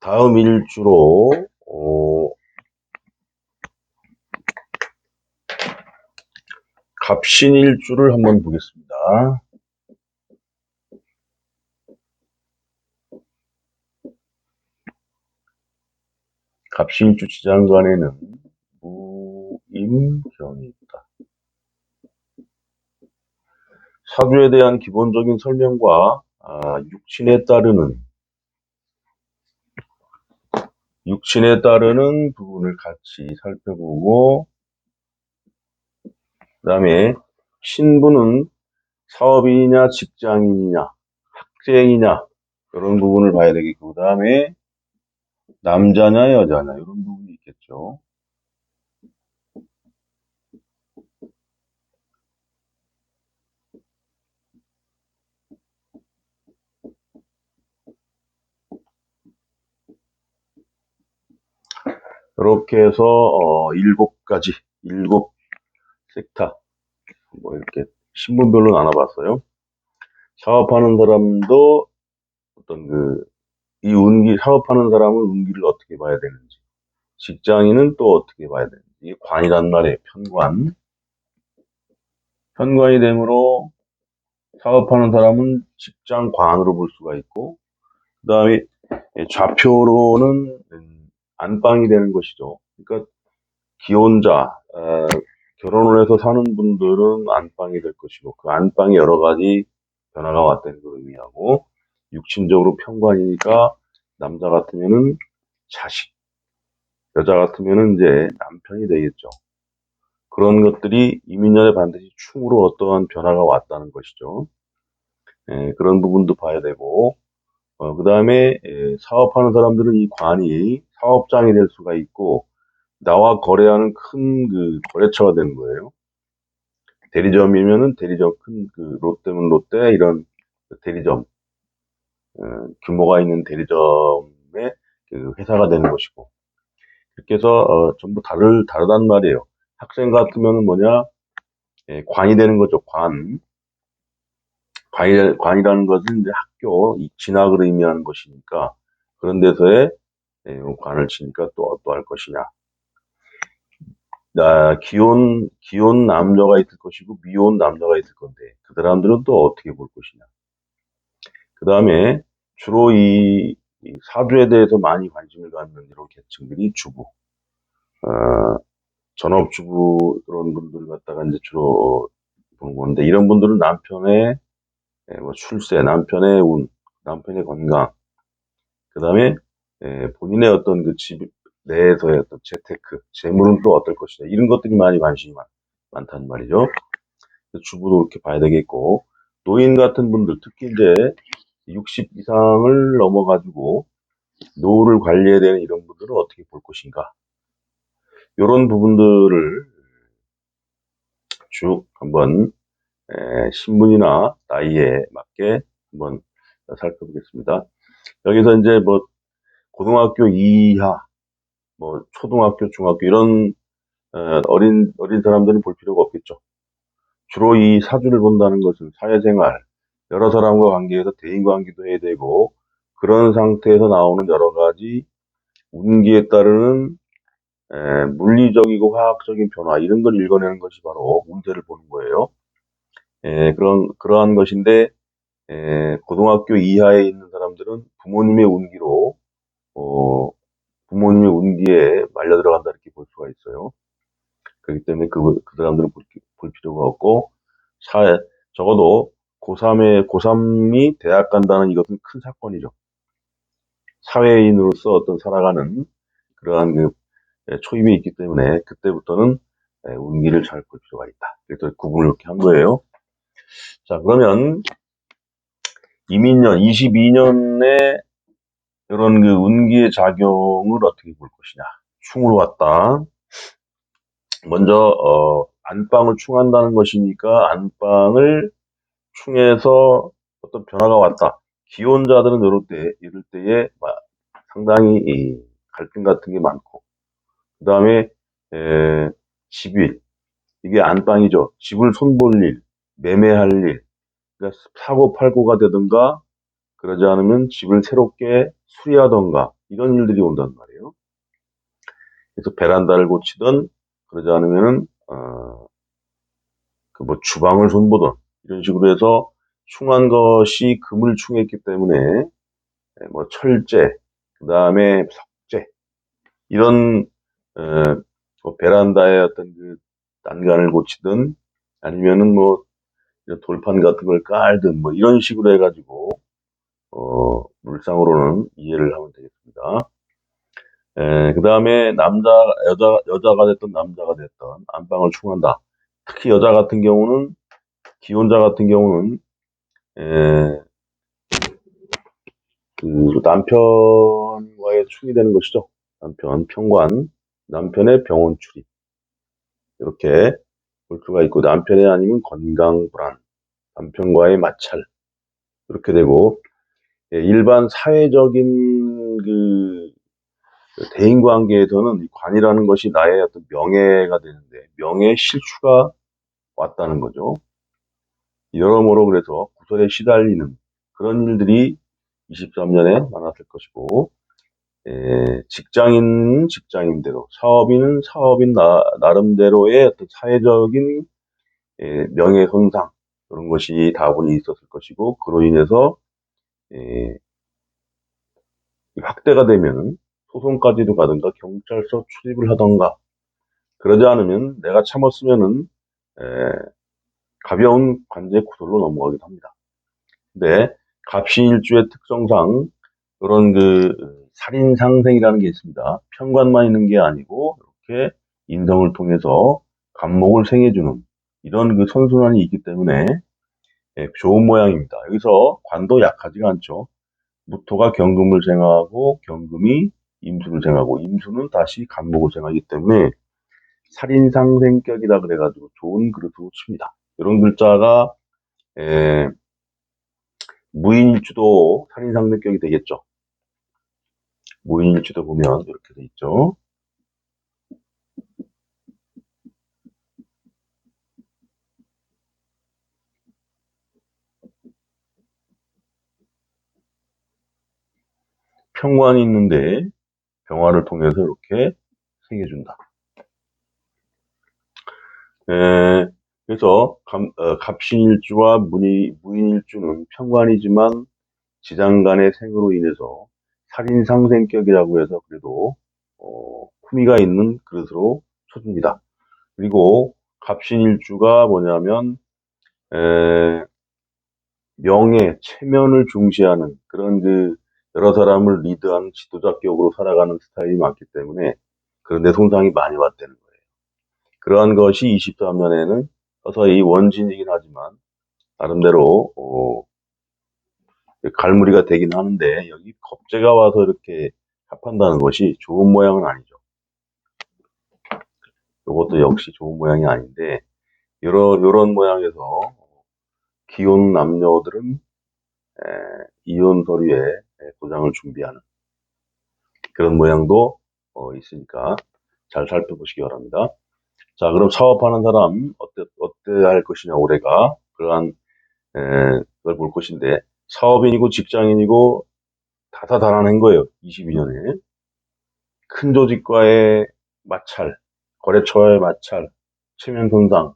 다음 일주로 갑신일주를 한번 보겠습니다. 갑신일주 지장간에는 무임경이 있다. 사주에 대한 기본적인 설명과 육신에 따르는 부분을 같이 살펴보고, 그 다음에 신분은 사업인이냐 직장인이냐 학생이냐 이런 부분을 봐야 되겠고, 그 다음에 남자냐 여자냐 이런 부분이 있겠죠. 이렇게 해서 7 섹터 뭐 이렇게 신분별로 나눠봤어요. 사업하는 사람도 이 운기, 사업하는 사람은 운기를 어떻게 봐야 되는지, 직장인은 또 어떻게 봐야 되는지, 이게 관이란 말이에요. 편관이 되므로 사업하는 사람은 직장관으로 볼 수가 있고, 그 다음에 좌표로는 안방이 되는 것이죠. 그러니까 기혼자, 결혼을 해서 사는 분들은 안방이 될 것이고, 그 안방에 여러 가지 변화가 왔다는 걸 의미하고, 육신적으로 편관이니까 남자 같으면은 자식, 여자 같으면은 이제 남편이 되겠죠. 그런 것들이 이민년에 반드시 충으로 어떠한 변화가 왔다는 것이죠. 그런 부분도 봐야 되고, 그 다음에 사업하는 사람들은 이 관이 사업장이 될 수가 있고, 나와 거래하는 큰 거래처가 되는 거예요. 대리점이면은 대리점, 롯데면 롯데, 이런 대리점, 규모가 있는 대리점의 회사가 되는 것이고, 이렇게 해서 전부 다르단 말이에요. 학생 같으면은 뭐냐, 관이 되는 거죠. 관이라는 것은 이제 학교 진학을 의미하는 것이니까, 그런 데서의 관을 치니까 또 어떠할 것이냐. 기혼 남녀가 있을 것이고 미혼 남녀가 있을 건데, 그 사람들은 또 어떻게 볼 것이냐. 그 다음에 주로 이 사주에 대해서 많이 관심을 갖는 이런 계층들이 주부, 전업주부, 그런 분들 갖다가 이제 주로 보는 건데, 이런 분들은 남편의 출세, 남편의 운, 남편의 건강, 그 다음에 본인의 어떤 집 내에서의 어떤 재테크, 재물은 또 어떨 것이냐, 이런 것들이 많이 관심이 많단 말이죠. 주부도 이렇게 봐야 되겠고, 노인 같은 분들, 특히 이제 60 이상을 넘어가지고 노후를 관리해야 되는 이런 분들은 어떻게 볼 것인가, 이런 부분들을 쭉 한번 신분이나 나이에 맞게 한번 살펴보겠습니다. 여기서 이제 뭐 고등학교 이하, 뭐 초등학교, 중학교 이런 어린 사람들은 볼 필요가 없겠죠. 주로 이 사주를 본다는 것은 사회생활, 여러 사람과 관계에서 대인관계도 해야 되고, 그런 상태에서 나오는 여러 가지 운기에 따르는 물리적이고 화학적인 변화, 이런 걸 읽어내는 것이 바로 운세를 보는 거예요. 그러한 것인데, 고등학교 이하에 있는 사람들은 부모님의 운기로 부모님의 운기에 말려 들어간다, 이렇게 볼 수가 있어요. 그렇기 때문에 그 사람들은 볼 필요가 없고, 적어도 고3이 대학 간다는 이것은 큰 사건이죠. 사회인으로서 어떤 살아가는 그러한 초임이 있기 때문에, 그때부터는 운기를 잘 볼 필요가 있다. 그래서 구분을 이렇게 한 거예요. 자, 그러면 이민년 22년에 이런 운기의 작용을 어떻게 볼 것이냐. 충으로 왔다. 먼저 안방을 충한다는 것이니까, 안방을 충해서 어떤 변화가 왔다. 기혼자들은 이럴 때에 상당히 갈등 같은 게 많고, 그 다음에 집일, 이게 안방이죠. 집을 손볼 일, 매매할 일, 그러니까 사고 팔고가 되든가, 그러지 않으면 집을 새롭게 수리하던가 이런 일들이 온단 말이에요. 그래서 베란다를 고치던 그러지 않으면은 그 뭐 주방을 손보던 이런 식으로 해서 충한 것이 금을 충했기 때문에 뭐 철제, 그 다음에 석재 이런 뭐 베란다의 어떤 그 난간을 고치든 아니면은 뭐 돌판 같은 걸 깔든 뭐 이런 식으로 해가지고 물상으로는 이해를 하면 되겠습니다. 그 다음에 여자가 됐든 남자가 됐든 안방을 충한다. 특히 여자 같은 경우는, 기혼자 같은 경우는, 그 남편과의 충이 되는 것이죠. 평관, 남편의 병원 출입. 이렇게 볼 수가 있고, 남편의 아니면 건강 불안, 남편과의 마찰. 이렇게 되고, 일반 사회적인 대인 관계에서는 이 관이라는 것이 나의 어떤 명예가 되는데, 명예의 실추가 왔다는 거죠. 여러모로 그래서 구설에 시달리는 그런 일들이 23년에 많았을 것이고, 직장인은 직장인대로, 사업인은 사업인 나름대로의 어떤 사회적인 명예손상, 그런 것이 다분히 있었을 것이고, 그로 인해서 확대가 되면 소송까지도 가든가 경찰서 출입을 하던가, 그러지 않으면 내가 참았으면은 가벼운 관제 구설로 넘어가기도 합니다. 근데 갑신일주의 특성상 그런 살인상생이라는 게 있습니다. 편관만 있는 게 아니고 이렇게 인성을 통해서 간목을 생해주는 이런 선순환이 있기 때문에 좋은 모양입니다. 여기서 관도 약하지가 않죠. 무토가 경금을 생하고 경금이 임수를 생하고 임수는 다시 간목을 생하기 때문에 살인상생격이다 그래가지고 좋은 그릇으로 칩니다. 이런 글자가 무인일주도 살인상생격이 되겠죠. 무인일주도 보면 이렇게 돼 있죠. 평관이 있는데 병화를 통해서 이렇게 생겨준다. 그래서 갑신일주와 무인일주는 평관이지만 지장간의 생으로 인해서 살인상생격이라고 해서 그래도 품위가 있는 그릇으로 쳐줍니다. 그리고 갑신일주가 뭐냐면 명예, 체면을 중시하는 그런 여러 사람을 리드하는 지도자격으로 살아가는 스타일이 많기 때문에 그런데 손상이 많이 왔다는 거예요. 그러한 것이 23년에는 서서히 원진이긴 하지만 나름대로 갈무리가 되긴 하는데 여기 겁재가 와서 이렇게 합한다는 것이 좋은 모양은 아니죠. 이것도 역시 좋은 모양이 아닌데 요런 모양에서 기혼 남녀들은 이혼 서류에 도장을 준비하는 그런 모양도 있으니까 잘 살펴보시기 바랍니다. 자, 그럼 사업하는 사람 어때 할 것이냐 올해가 그러한 걸 볼 것인데 사업인이고 직장인이고 다사다난한 거예요. 22년에 큰 조직과의 마찰, 거래처와의 마찰, 체면 손상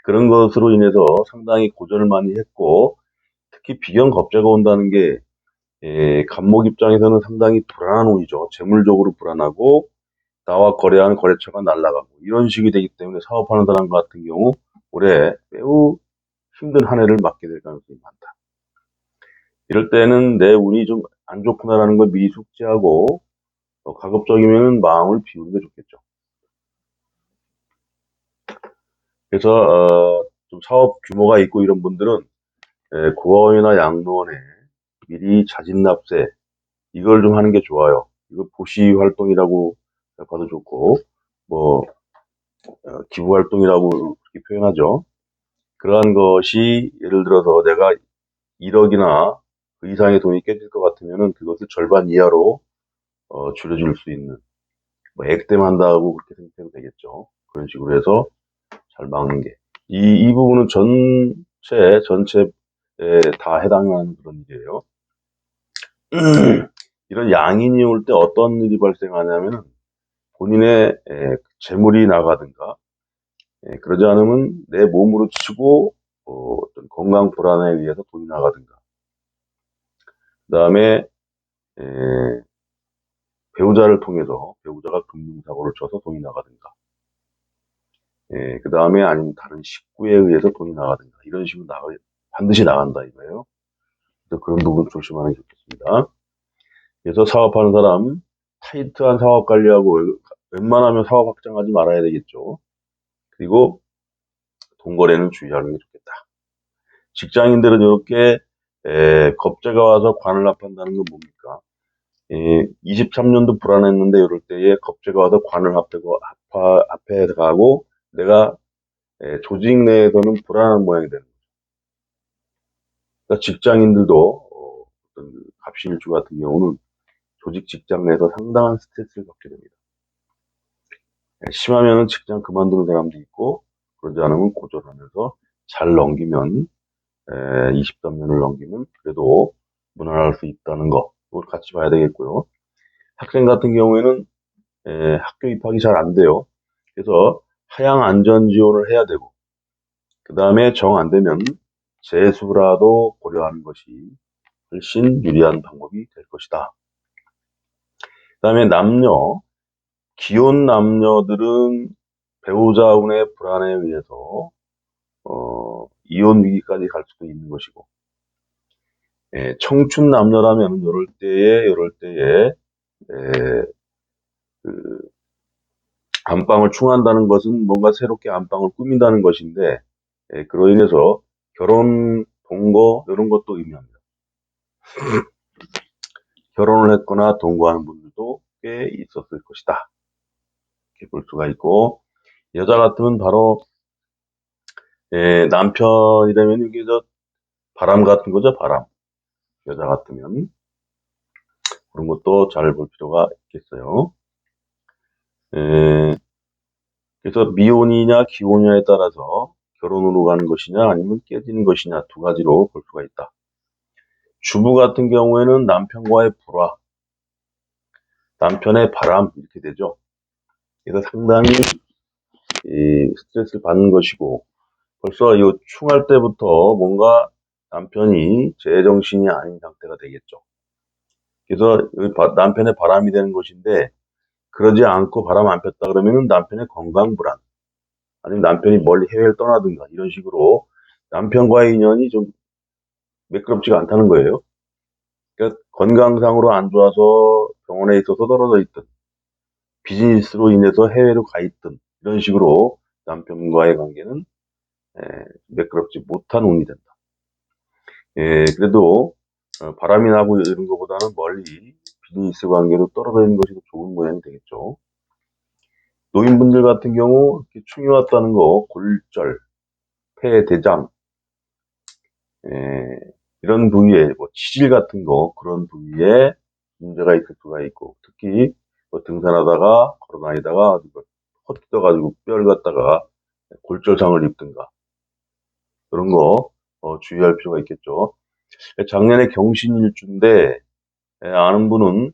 그런 것으로 인해서 상당히 고전을 많이 했고 특히 비견 겁재가 온다는 게 간목 입장에서는 상당히 불안한 운이죠. 재물적으로 불안하고 나와 거래하는 거래처가 날아가고 이런 식이 되기 때문에 사업하는 사람 같은 경우 올해 매우 힘든 한 해를 맞게 될 가능성이 많다. 이럴 때는 내 운이 좀 안 좋구나라는 걸 미리 숙지하고 가급적이면 마음을 비우는 게 좋겠죠. 그래서 좀 사업 규모가 있고 이런 분들은 고아원이나 양로원에 미리 자진납세 이걸 좀 하는 게 좋아요. 이거 보시 활동이라고 봐도 좋고 뭐 기부 활동이라고 그렇게 표현하죠. 그러한 것이 예를 들어서 내가 1억이나 그 이상의 돈이 깨질 것 같으면은 그것을 절반 이하로 줄여줄 수 있는 뭐 액땜한다고 그렇게 생각해도 되겠죠. 그런 식으로 해서 잘 막는 게 이 부분은 전체에 다 해당하는 그런 일이에요. 이런 양인이 올 때 어떤 일이 발생하냐면은 본인의 재물이 나가든가 그러지 않으면 내 몸으로 치고 어떤 건강 불안에 의해서 돈이 나가든가 그 다음에 배우자를 통해서 배우자가 금융사고를 쳐서 돈이 나가든가 그 다음에 아니면 다른 식구에 의해서 돈이 나가든가 이런 식으로 반드시 나간다 이거예요. 그래서 그런 부분 조심하는 게 좋겠습니다. 그래서 사업하는 사람 타이트한 사업 관리하고 웬만하면 사업 확장하지 말아야 되겠죠. 그리고 돈 거래는 주의하는 게 좋겠다. 직장인들은 이렇게 겁재가 와서 관을 합한다는 건 뭡니까? 23년도 불안했는데 이럴 때에 겁재가 와서 관을 합해 가고 내가 조직 내에서는 불안한 모양이 되는 거죠. 그러니까 직장인들도 어떤 갑신일주 같은 경우는 조직 직장 내에서 상당한 스트레스를 받게 됩니다. 심하면은 직장 그만두는 사람도 있고 그러지 않으면 고졸하면서 잘 넘기면 23년을 넘기면 그래도 무난할 수 있다는 거 이걸 같이 봐야 되겠고요. 학생 같은 경우에는 학교 입학이 잘 안 돼요. 그래서 하향 안전 지원을 해야 되고 그 다음에 정 안 되면 재수라도 고려하는 것이 훨씬 유리한 방법이 될 것이다. 그 다음에 기혼 남녀들은 배우자운의 불안에 의해서 이혼 위기까지 갈 수도 있는 것이고 청춘 남녀라면 이럴 때에 그 안방을 충한다는 것은 뭔가 새롭게 안방을 꾸민다는 것인데 그로 인해서 결혼 동거 이런 것도 의미합니다. 결혼을 했거나 동거하는 분들도 꽤 있었을 것이다. 이렇게 볼 수가 있고 여자 같으면 바로 남편이라면 이게 바람 같은 거죠. 바람. 여자 같으면 그런 것도 잘 볼 필요가 있겠어요. 그래서 미혼이냐 기혼이냐에 따라서 결혼으로 가는 것이냐 아니면 깨지는 것이냐 두 가지로 볼 수가 있다. 주부 같은 경우에는 남편과의 불화, 남편의 바람 이렇게 되죠. 그래서 상당히 스트레스를 받는 것이고 벌써 이 충할 때부터 뭔가 남편이 제정신이 아닌 상태가 되겠죠. 그래서 남편의 바람이 되는 것인데 그러지 않고 바람 안 폈다 그러면은 남편의 건강 불안 아니면 남편이 멀리 해외를 떠나든가 이런 식으로 남편과의 인연이 좀 매끄럽지가 않다는 거예요. 그러니까 건강상으로 안 좋아서 병원에 있어서 떨어져 있든 비즈니스로 인해서 해외로 가 있든 이런 식으로 남편과의 관계는 매끄럽지 못한 운이 된다. 그래도 바람이 나고 이런 것보다는 멀리 비즈니스 관계로 떨어져 있는 것이 더 좋은 모양이 되겠죠. 노인분들 같은 경우 충이 왔다는 거 골절, 폐, 대장 이런 부위에 뭐 치질 같은 거 그런 부위에 문제가 있을 수가 있고 특히 뭐 등산하다가 걸어다니다가 헛디뎌가지고 뼈를 갖다가 골절상을 입든가 그런 거 주의할 필요가 있겠죠. 작년에 경신일주인데 아는 분은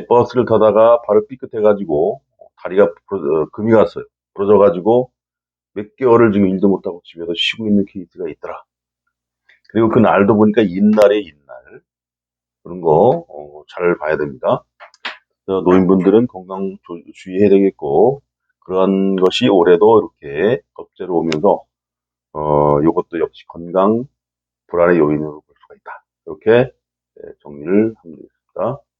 버스를 타다가 발을 삐끗해가지고 다리가 금이 갔어요. 부러져가지고 몇 개월을 지금 일도 못하고 집에서 쉬고 있는 케이스가 있더라. 그리고 그 날도 보니까 인날에 인날 그런 거 잘 봐야 됩니다. 노인분들은 건강 주의해야 되겠고 그러한 것이 올해도 이렇게 겁재로 오면서 이것도 역시 건강 불안의 요인으로 볼 수가 있다. 이렇게 정리를 하면 되겠습니다.